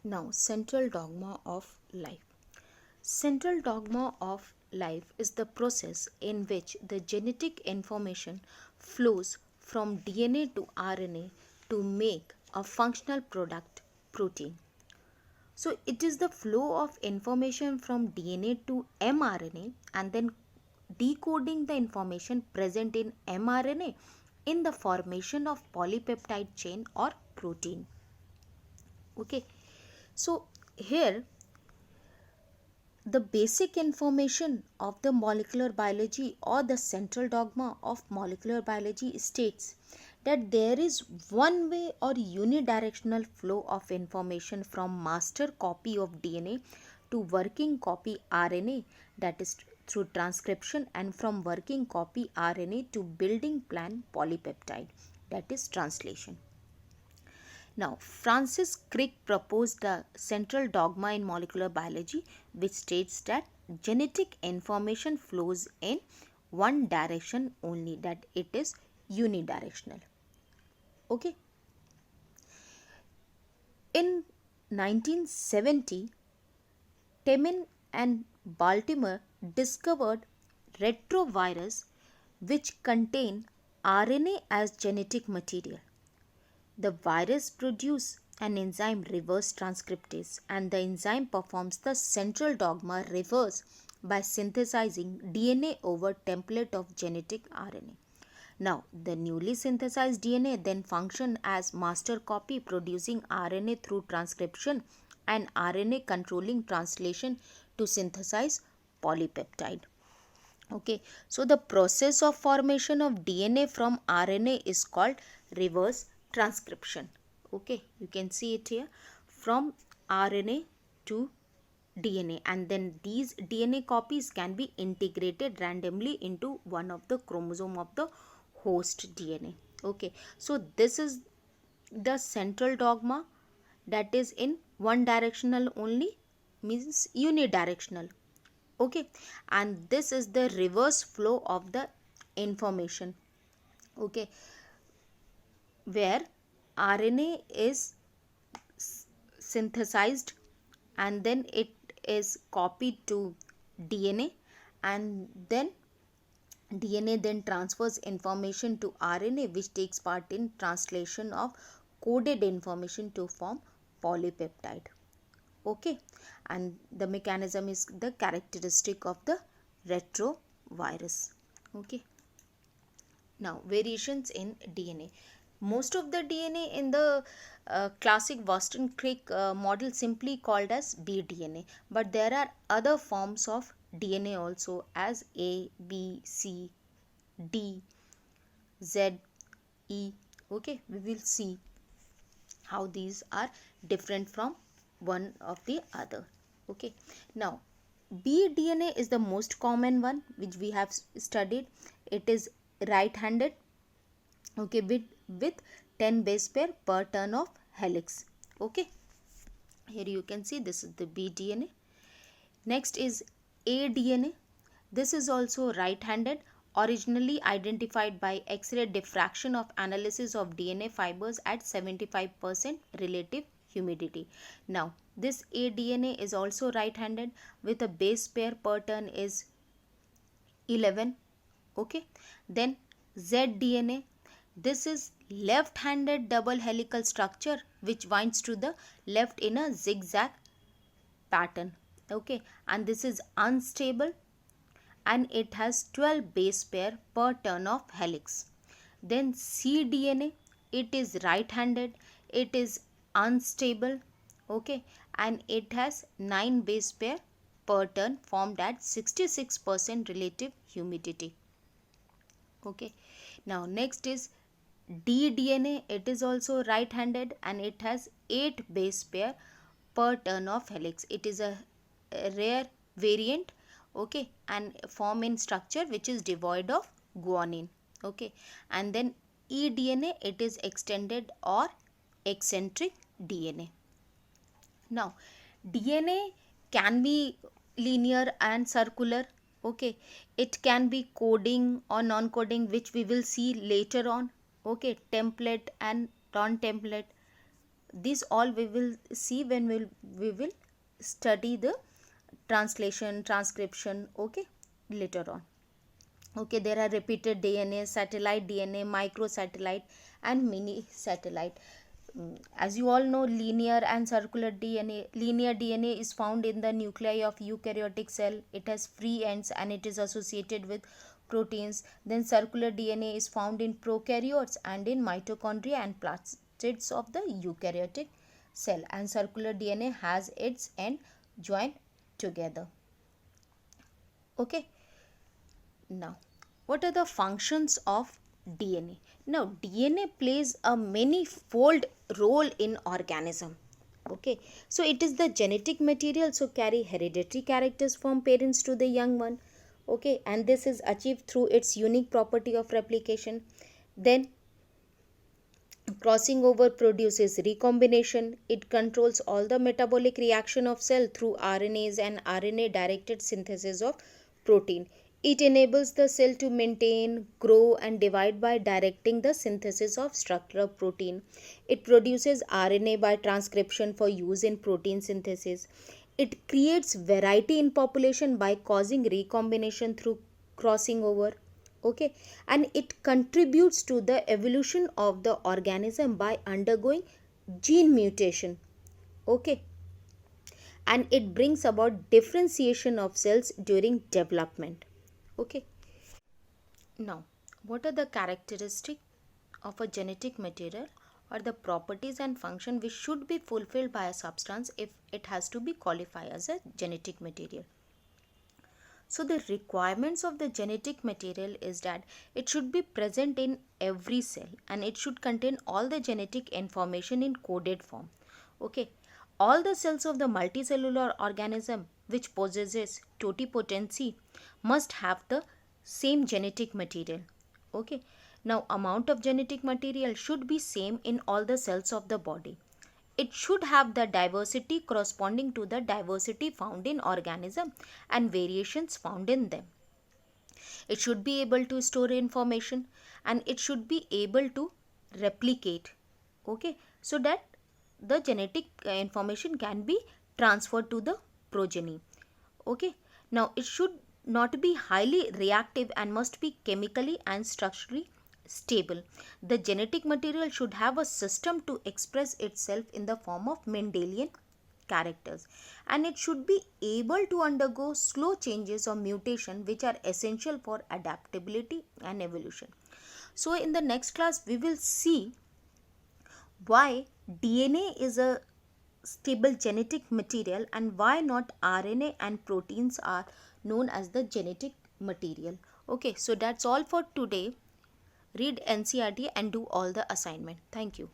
Now, central dogma of life. Central dogma of life is the process in which the genetic information flows from DNA to RNA to make a functional product, protein. So, it is the flow of information from DNA to mRNA and then decoding the information present in mRNA in the formation of polypeptide chain or protein. Okay, so here the basic information of the molecular biology or the central dogma of molecular biology states that there is one way or unidirectional flow of information from master copy of DNA to working copy RNA, that is through transcription, and from working copy RNA to building plan polypeptide, that is translation. Now, Francis Crick proposed the central dogma in molecular biology, which states that genetic information flows in one direction only, that it is unidirectional. Okay. In 1970, Temin and Baltimore discovered retrovirus which contain RNA as genetic material. The virus produces an enzyme reverse transcriptase, and the enzyme performs the central dogma reverse by synthesizing DNA over template of genetic RNA. Now, the newly synthesized DNA then function as master copy, producing RNA through transcription and RNA controlling translation to synthesize polypeptide. Okay, so the process of formation of DNA from RNA is called reverse transcription. Okay, you can see it here, from RNA to DNA, and then these DNA copies can be integrated randomly into one of the chromosome of the host DNA. Okay, so this is the central dogma, that is in one directional only, means unidirectional. Okay, and this is the reverse flow of the information. Okay, where RNA is synthesized and then it is copied to DNA, and then DNA then transfers information to RNA, which takes part in translation of coded information to form polypeptide. Okay, and the mechanism is the characteristic of the retrovirus. Okay, now variations in DNA. Most of the DNA in the classic Boston Crick model simply called as bDNA, but there are other forms of DNA also, as A, B, C, D, Z, E. Okay, we will see how these are different from one of the other. Okay, now bDNA is the most common one which we have studied. It is right handed, okay, with 10 base pair per turn of helix. Okay, here you can see this is the bDNA. Next is aDNA. This is also right handed, originally identified by X-ray diffraction of analysis of DNA fibers at 75% relative humidity. Now, this aDNA is also right-handed with a base pair per turn is 11. Okay. Then zDNA. This is left-handed double helical structure which winds to the left in a zigzag pattern. Okay. And this is unstable, and it has 12 base pair per turn of helix. Then cDNA, it is right-handed, it is unstable, okay, and it has 9 base pair per turn formed at 66% relative humidity. Okay, now next is dDNA. It is also right-handed and it has 8 base pair per turn of helix. It is a rare variant, okay, and form in structure which is devoid of guanine. Okay, and then eDNA, it is extended or eccentric DNA. Now, DNA can be linear and circular. Okay, it can be coding or non-coding, which we will see later on. Okay, template and non-template. This all we will see when we will study the translation, transcription, okay, later on. Okay, there are repeated DNA, satellite DNA, microsatellite, and mini satellite. As you all know, linear and circular DNA. Linear DNA is found in the nuclei of eukaryotic cell. It has free ends and it is associated with proteins. Then circular DNA is found in prokaryotes and in mitochondria and plastids of the eukaryotic cell. And circular DNA has its end joined together. Okay. Now, what are the functions of DNA? Now, DNA plays a many-fold role in organism. Okay, so it is the genetic material, so carry hereditary characters from parents to the young one. Okay, and this is achieved through its unique property of replication. Then crossing over produces recombination. It controls all the metabolic reaction of cell through RNAs and RNA directed synthesis of protein. It enables the cell to maintain, grow and divide by directing the synthesis of structural protein. It produces RNA by transcription for use in protein synthesis. It creates variety in population by causing recombination through crossing over. Okay, and it contributes to the evolution of the organism by undergoing gene mutation. Okay, and it brings about differentiation of cells during development. Okay, now what are the characteristics of a genetic material, or the properties and function which should be fulfilled by a substance if it has to be qualified as a genetic material? So the requirements of the genetic material is that it should be present in every cell and it should contain all the genetic information in coded form. Okay, all the cells of the multicellular organism which possesses totipotency must have the same genetic material. Okay, now amount of genetic material should be same in all the cells of the body. It should have the diversity corresponding to the diversity found in organism and variations found in them. It should be able to store information and it should be able to replicate. Okay, so that the genetic information can be transferred to the progeny. Okay, now it should not be highly reactive and must be chemically and structurally stable. The genetic material should have a system to express itself in the form of Mendelian characters, and it should be able to undergo slow changes or mutation which are essential for adaptability and evolution. So in the next class we will see why DNA is a stable genetic material and why not RNA and proteins are known as the genetic material. Okay, so that's all for today. Read NCERT and do all the assignment. Thank you.